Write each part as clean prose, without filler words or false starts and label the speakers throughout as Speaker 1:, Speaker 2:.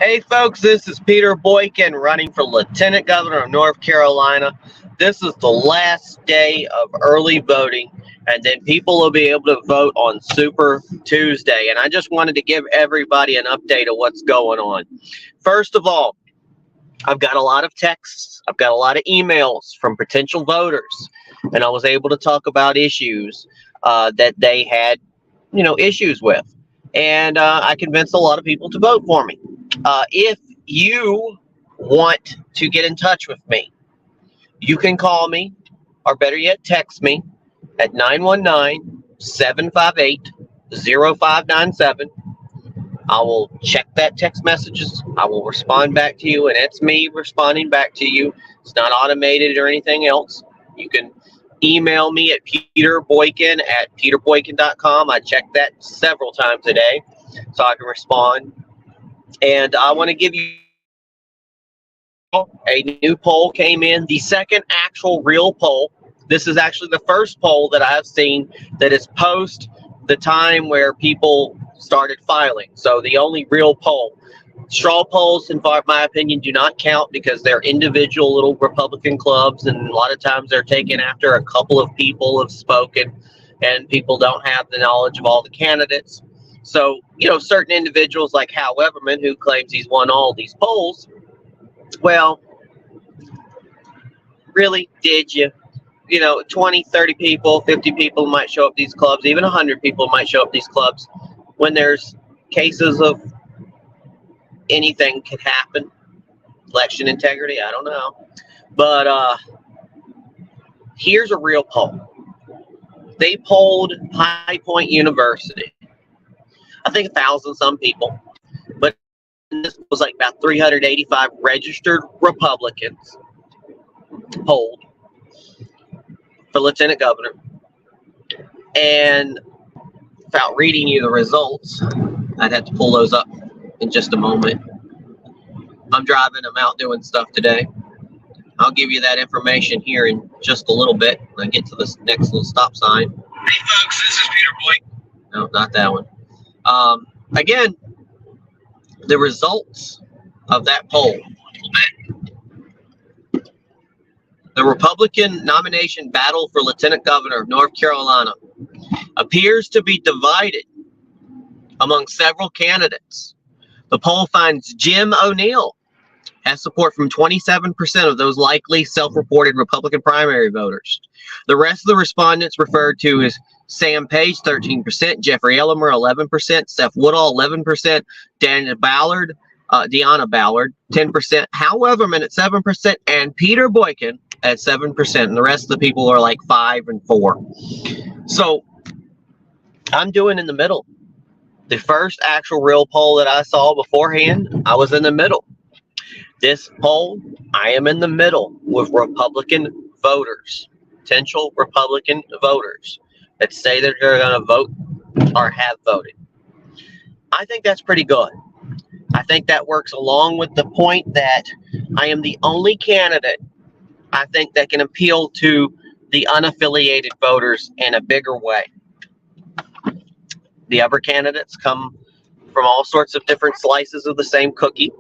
Speaker 1: Hey folks, this is Peter Boykin running for Lieutenant Governor of North Carolina. This is the last day of early voting, and then people will be able to vote on Super Tuesday. And I just wanted to give everybody an update of what's going on. First of all, I've got a lot of texts, I've got a lot of emails from potential voters, and I was able to talk about issues that they had, issues with. And I convinced a lot of people to vote for me. If you want to get in touch with me, you can call me, or better yet, text me at 919-758-0597. I will check that text messages. I will respond back to you, and it's me responding back to you. It's not automated or anything else. You can email me at peterboykin@peterboykin.com. I check that several times a day so I can respond. And I want to give you a new poll came in, the second actual real poll. This is actually the first poll that I've seen that is post the time where people started filing. So the only real poll. Straw polls, in my opinion, do not count because they're individual little Republican clubs, and a lot of times they're taken after a couple of people have spoken and people don't have the knowledge of all the candidates. So, certain individuals like Hal Weatherman, who claims he's won all these polls, well, really, did you? 20, 30 people, 50 people might show up these clubs, even 100 people might show up these clubs when there's cases of anything could happen. Election integrity, I don't know. But here's a real poll. They polled High Point University. I think 1,000 some people. But this was like about 385 registered Republicans polled for Lieutenant Governor. And without reading you the results, I'd have to pull those up in just a moment. I'm driving, I'm out doing stuff today. I'll give you that information here in just a little bit when I get to this next little stop sign. Hey folks, this is Peter Boykin. No, not that one. Again, the results of that poll. The Republican nomination battle for Lieutenant Governor of North Carolina appears to be divided among several candidates. The poll finds Jim O'Neill has support from 27% of those likely self-reported Republican primary voters. The rest of the respondents referred to as Sam Page, 13%, Jeffrey Elmore, 11%, Seth Woodall, 11%, Deanna Ballard, 10%, Hal Weatherman at 7%, and Peter Boykin at 7%. And the rest of the people are like 5 and 4. So I'm doing in the middle. The first actual real poll that I saw beforehand, I was in the middle. This poll, I am in the middle with Republican voters, potential Republican voters that say that they're going to vote or have voted. I think that's pretty good. I think that works along with the point that I am the only candidate, I think, that can appeal to the unaffiliated voters in a bigger way. The other candidates come from all sorts of different slices of the same cookie.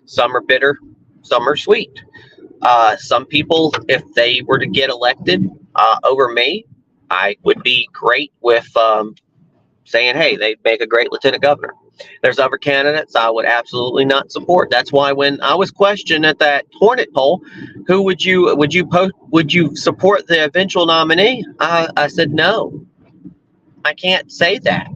Speaker 1: Some are bitter, some are sweet. Some people, if they were to get elected over me, I would be great with saying, hey, they'd make a great lieutenant governor. There's other candidates I would absolutely not support. That's why when I was questioned at that Hornet poll, who would you support the eventual nominee? I said no. I can't say that.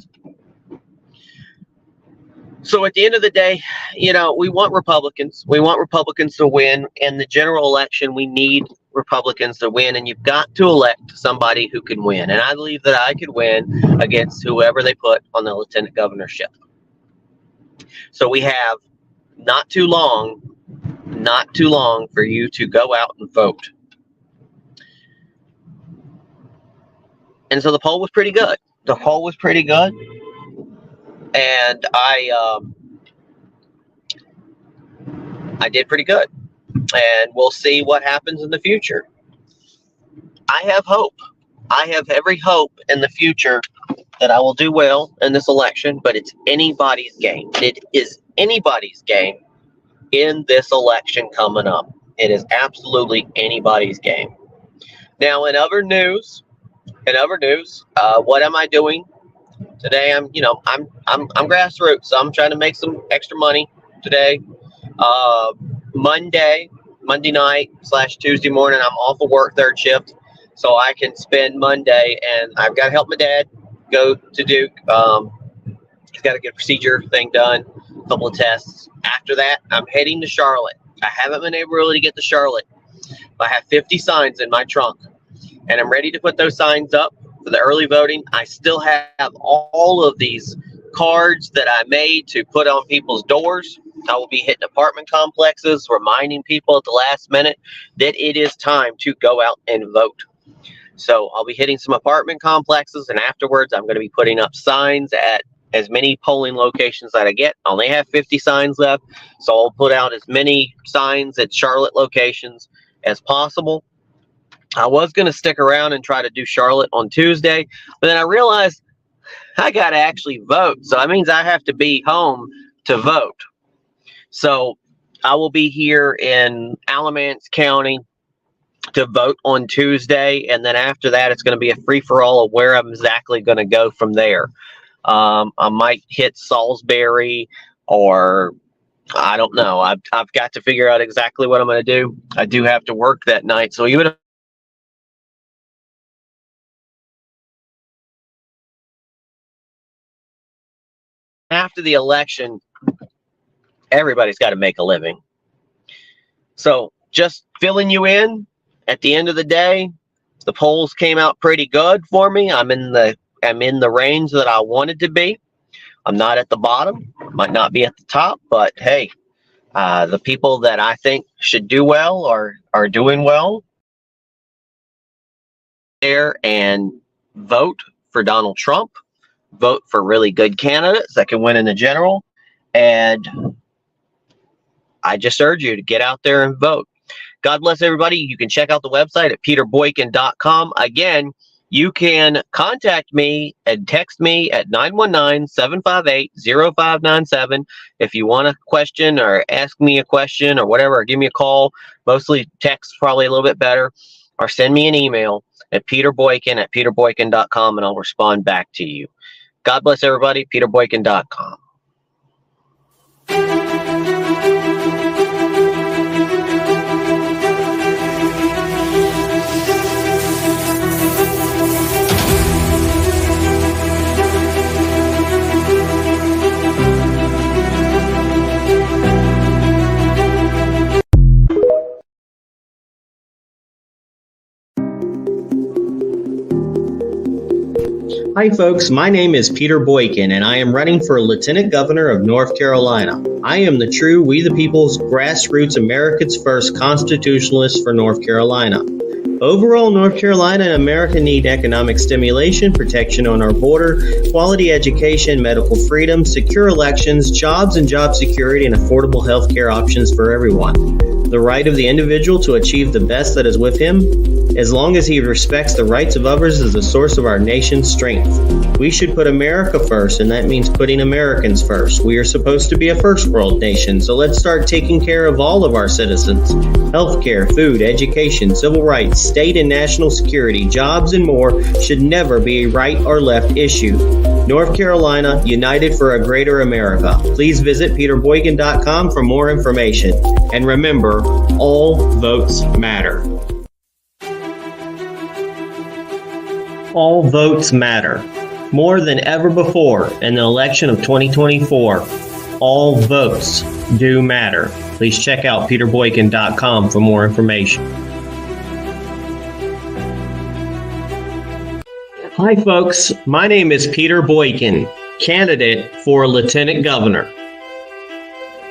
Speaker 1: So at the end of the day, we want Republicans. We want Republicans to win. In the general election, we need Republicans to win, and you've got to elect somebody who can win. And I believe that I could win against whoever they put on the lieutenant governorship. So we have not too long for you to go out and vote. And so the poll was pretty good. The poll was pretty good. And I did pretty good. And we'll see what happens in the future. I have hope. I have every hope in the future that I will do well in this election, but it's anybody's game. It is anybody's game in this election coming up. It is absolutely anybody's game. Now, in other news, what am I doing today? I'm grassroots, so I'm trying to make some extra money today. Monday night / Tuesday morning, I'm off of work third shift, so I can spend Monday, and I've got to help my dad go to Duke. He's got to get a procedure thing done, a couple of tests. After that, I'm heading to Charlotte. I haven't been able really to get to Charlotte. I have 50 signs in my trunk, and I'm ready to put those signs up for the early voting. I still have all of these cards that I made to put on people's doors. I will be hitting apartment complexes, reminding people at the last minute that it is time to go out and vote. So I'll be hitting some apartment complexes, and afterwards I'm going to be putting up signs at as many polling locations that I get. I only have 50 signs left, so I'll put out as many signs at Charlotte locations as possible. I was going to stick around and try to do Charlotte on Tuesday, but then I realized I got to actually vote, so that means I have to be home to vote. So I will be here in Alamance County to vote on Tuesday, and then after that it's going to be a free-for-all of where I'm exactly going to go from there. I might hit Salisbury, or I don't know. I've got to figure out exactly what I'm going to do. I do have to work that night, so even if after the election, everybody's got to make a living. So just filling you in, at the end of the day, the polls came out pretty good for me. I'm in the range that I wanted to be. I'm not at the bottom, might not be at the top, but hey, the people that I think should do well are doing well. There and vote for Donald Trump, vote for really good candidates that can win in the general, and I just urge you to get out there and vote. God bless everybody. You can check out the website at peterboykin.com. Again, you can contact me and text me at 919-758-0597 if you want a question or ask me a question or whatever, or give me a call. Mostly text, probably a little bit better, or send me an email at peterboykin@peterboykin.com, and I'll respond back to you. God bless everybody. peterboykin.com. Hi folks, my name is Peter Boykin, and I am running for Lieutenant Governor of North Carolina. I am the true We the People's grassroots America's first constitutionalist for North Carolina. Overall, North Carolina and America need economic stimulation, protection on our border, quality education, medical freedom, secure elections, jobs and job security, and affordable health care options for everyone. The right of the individual to achieve the best that is with him, as long as he respects the rights of others, is the source of our nation's strength. We should put America first, and that means putting Americans first. We are supposed to be a first world nation, so let's start taking care of all of our citizens. Healthcare, food, education, civil rights, state and national security, jobs, and more should never be a right or left issue. North Carolina, united for a greater America. Please visit peterboykin.com for more information. And remember, all votes matter. All votes matter. More than ever before in the election of 2024, all votes do matter. Please check out peterboykin.com for more information. Hi folks, my name is Peter Boykin, candidate for Lieutenant Governor.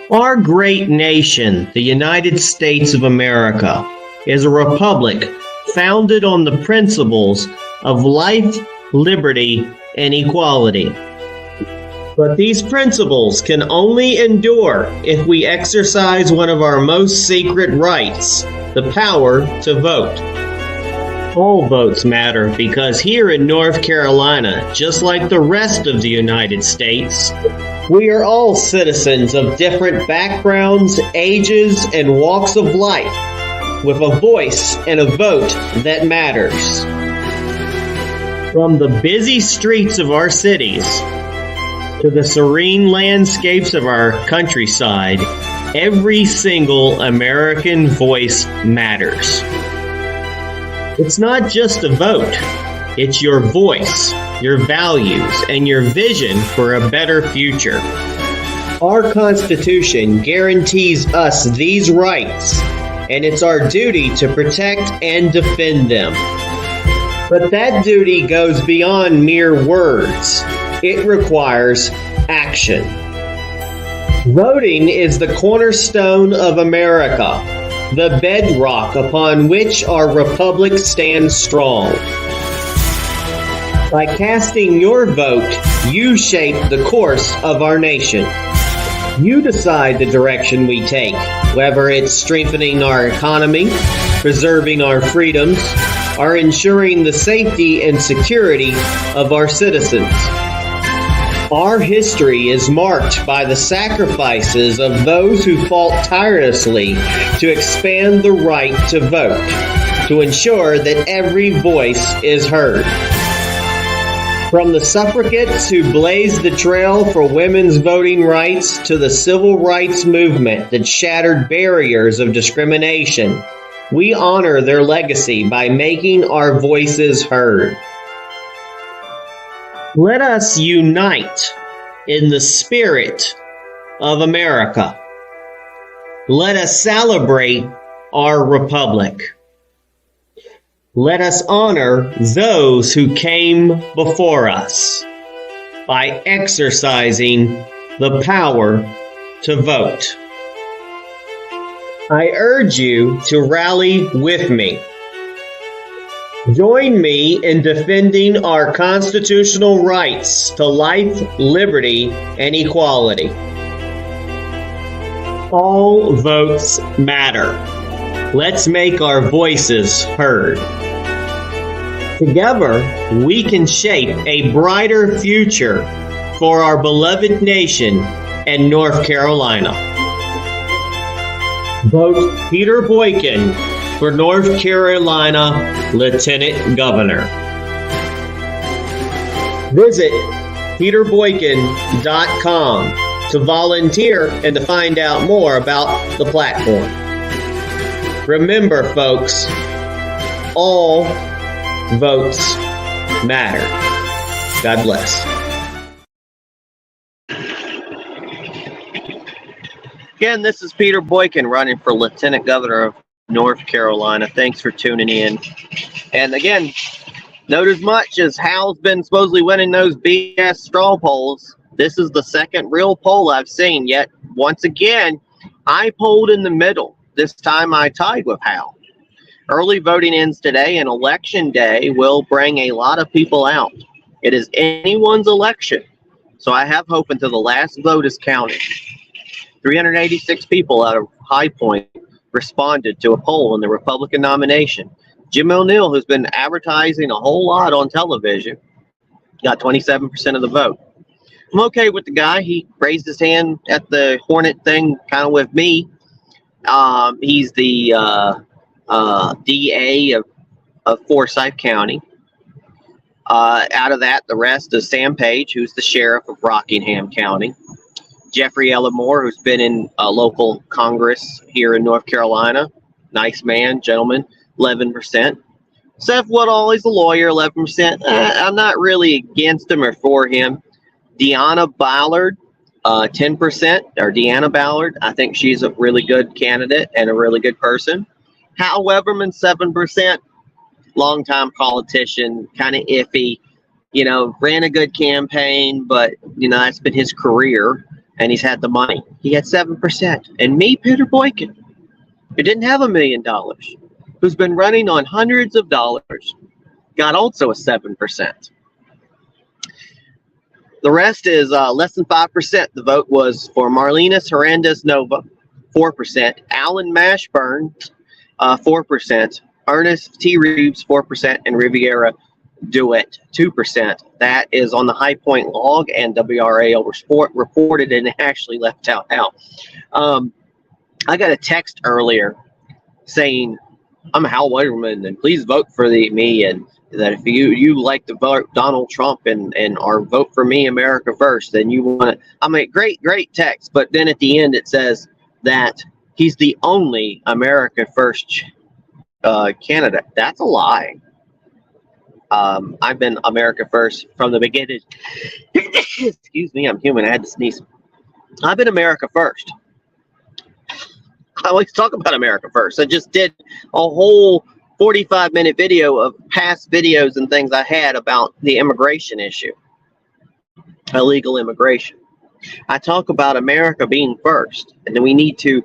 Speaker 1: Our great nation, the United States of America, is a republic founded on the principles of life, liberty, and equality. But these principles can only endure if we exercise one of our most sacred rights, the power to vote. All votes matter because here in North Carolina, just like the rest of the United States, we are all citizens of different backgrounds, ages, and walks of life, with a voice and a vote that matters. From the busy streets of our cities to the serene landscapes of our countryside, every single American voice matters. It's not just a vote. It's your voice, your values, and your vision for a better future. Our Constitution guarantees us these rights, and it's our duty to protect and defend them. But that duty goes beyond mere words. It requires action. Voting is the cornerstone of America, the bedrock upon which our republic stands strong. By casting your vote, you shape the course of our nation. You decide the direction we take, whether it's strengthening our economy, preserving our freedoms, or ensuring the safety and security of our citizens. Our history is marked by the sacrifices of those who fought tirelessly to expand the right to vote, to ensure that every voice is heard. From the suffragettes who blazed the trail for women's voting rights to the civil rights movement that shattered barriers of discrimination, we honor their legacy by making our voices heard. Let us unite in the spirit of America. Let us celebrate our republic. Let us honor those who came before us by exercising the power to vote. I urge you to rally with me. Join me in defending our constitutional rights to life, liberty, and equality. All votes matter. Let's make our voices heard. Together, we can shape a brighter future for our beloved nation and North Carolina. Vote Peter Boykin for North Carolina Lieutenant Governor. Visit peterboykin.com to volunteer and to find out more about the platform. Remember, folks, all votes matter. God bless. Again, this is Peter Boykin running for Lieutenant Governor of North Carolina. Thanks for tuning in. And again, note as much as Hal's been supposedly winning those BS straw polls, this is the second real poll I've seen. Yet, once again, I polled in the middle. This time I tied with Hal. Early voting ends today, and election day will bring a lot of people out. It is anyone's election, so I have hope until the last vote is counted. 386 people out of High Point responded to a poll in the Republican nomination. Jim O'Neill, who's been advertising a whole lot on television, got 27% of the vote. I'm okay with the guy. He raised his hand at the Hornet thing kind of with me. He's the DA of Forsyth County. Out of that, the rest is Sam Page, who's the sheriff of Rockingham County. Jeffrey Elmore, who's been in local Congress here in North Carolina. Nice man, gentleman, 11%. Seth Woodall, he's a lawyer, 11%. I'm not really against him or for him. Deanna Ballard, 10%, or Deanna Ballard. I think she's a really good candidate and a really good person. Hal Weatherman, 7%. Longtime politician, kind of iffy. You know, ran a good campaign, but, you know, that's been his career. And he's had the money. He had 7%. And me, Peter Boykin, who didn't have $1 million, who's been running on hundreds of dollars, got also a 7%. The rest is less than 5%. The vote was for Marlenis, Hernandez, Novoa, 4%. Alan Mashburn, 4%. Ernest T. Reeves, 4%. And Rivera, Douthit, 2%. That is on the High Point log, and WRAL reported and actually left out. I got a text earlier saying, I'm Hal Weatherman, and please vote for me, and that if you like to vote Donald Trump and or vote for me, America First, then you want to. I mean, great text, but then at the end it says that he's the only America First candidate. That's a lie. I've been America First from the beginning. Excuse me, I'm human. I had to sneeze. I've been America First. I always talk about America First. I just did a whole 45-minute video of past videos and things I had about the immigration issue, illegal immigration. I talk about America being first, and then we need to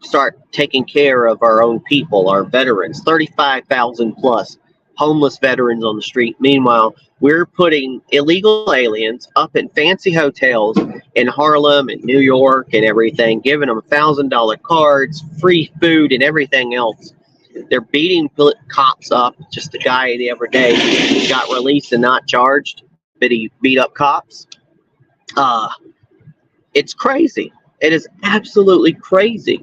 Speaker 1: start taking care of our own people, our veterans, 35,000 plus homeless veterans on the street. Meanwhile, we're putting illegal aliens up in fancy hotels in Harlem and New York and everything, giving them $1,000 cards, free food, and everything else. They're beating cops up. Just a guy the other day got released and not charged, but he beat up cops. It's crazy. It is absolutely crazy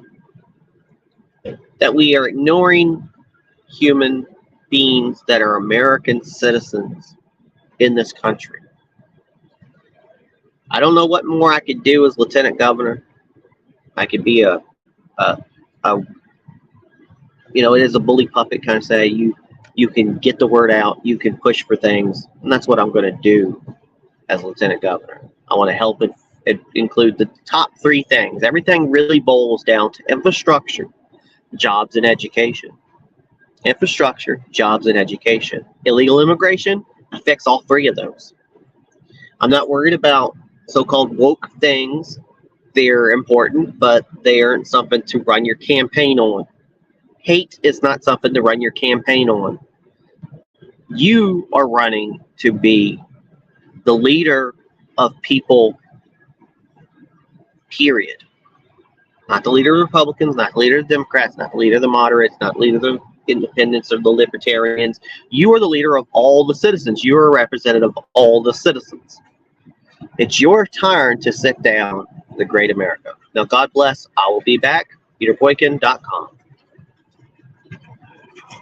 Speaker 1: that we are ignoring human beings that are American citizens in this country. I don't know what more I could do as lieutenant governor. I could be it is a bully puppet kind of say you can get the word out, you can push for things, and that's what I'm going to do as lieutenant governor. I want to help it include the top 3 things. Everything really boils down to infrastructure, jobs, and education. Infrastructure, jobs, and education. Illegal immigration, fix all 3 of those. I'm not worried about so-called woke things. They're important, but they aren't something to run your campaign on. Hate is not something to run your campaign on. You are running to be the leader of people, period. Not the leader of the Republicans, not the leader of the Democrats, not the leader of the moderates, not the leader of the independents or the libertarians. You are the leader of all the citizens. You are a representative of all the citizens. It's your turn to sit down, the great America. Now, God bless. I will be back. PeterBoykin.com.